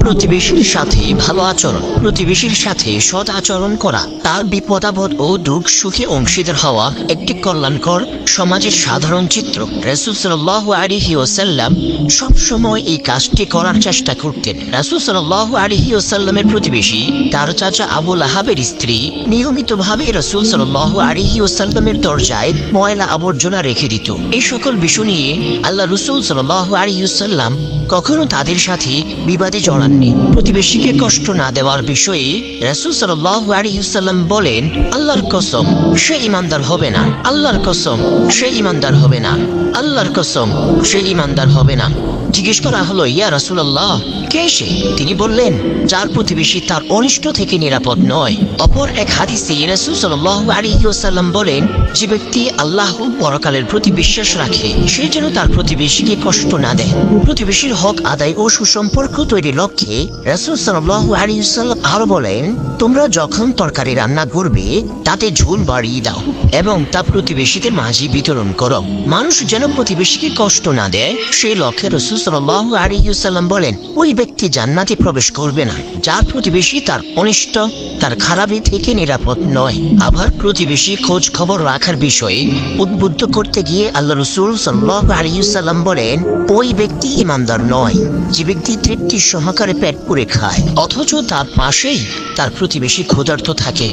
প্রতিবেশীর সাথে ভালো আচরণ। প্রতিবেশীর সাথে সৎ আচরণ করা, তার বিপদাপদ ও দুঃখ সুখে অংশীদার হওয়া একটি কল্যাণকর সমাজের সাধারণ চিত্র। রাসূল সাল্লাল্লাহু আলাইহি ওয়াসাল্লাম সবসময় এই কাজটি করার চেষ্টা করতেন। রাসূল সাল্লাল্লাহু আলাইহি ওয়াসাল্লামের প্রতিবেশী তার চাচা আবু লাহাবের স্ত্রী নিয়মিতভাবে রাসূল সাল্লাল্লাহু আলাইহি ওয়াসাল্লামের দরজায় ময়লা আবর্জনা রেখে দিত। এই সকল বিষয় নিয়ে আল্লাহ রাসূল সাল্লাল্লাহু আলাইহি ওয়াসাল্লাম কখনো তাদের সাথে বিবাদে জড়াননি। প্রতিবেশীকে কষ্ট না দেওয়ার বিষয়ে রাসূল সাল্লাল্লাহু আলাইহি ওয়াসাল্লাম বলেন, আল্লাহর কসম সে ঈমানদার হবে না, আল্লাহর কসম সে ঈমানদার হবে না, আল্লাহর কসম সে ঈমানদার হবে না। জিজ্ঞেস করা হলো, ইয়া রাসূলুল্লাহ, কে সে? তিনি বললেন, যার প্রতিবেশী তার অনিষ্ট থেকে নিরাপদ নয়। অপর এক হাদিসে রাসূল সাল্লাল্লাহু আলাইহি ওয়াসাল্লাম বলেন, যে ব্যক্তি আল্লাহ ও পরকালের প্রতি বিশ্বাস রাখে সে যেন তার প্রতিবেশীকে কষ্ট না দেয়। প্রতিবেশীর হক আদায় ও সুসম্পর্ক তৈরির লক্ষ্যে রাসূল সাল্লাল্লাহু আলাইহি ওয়াসাল্লাম আরো বলেন, তোমরা যখন তরকারি রান্না করবে তাতে ঝোল বাড়িয়ে দাও এবং তা প্রতিবেশীদের মাঝে বিতরণ করো। মানুষ যেন প্রতিবেশীকে কষ্ট না দেয় সেই লক্ষ্যে রাসূল সাল্লাল্লাহু আলাইহি ওয়াসাল্লাম বলেন, ওই ব্যক্তি জান্নাতে প্রবেশ করবে না যার প্রতিবেশী তার অনিষ্ট, তার খারাপি থেকে নিরাপদ নয়। আবার প্রতিবেশী খোঁজ খবর রাখার বিষয়ে উদ্বুদ্ধ করতে গিয়ে আল্লাহ রাসূল সাল্লাল্লাহু আলাইহি ওয়াসাল্লাম বলেন, ওই ব্যক্তি ঈমানদার নয় যে ব্যক্তি তৃপ্তি সহকারে পেট পুরে খায় অথচ তার পাশেই তার প্রতিবেশী ক্ষুধার্ত থাকে।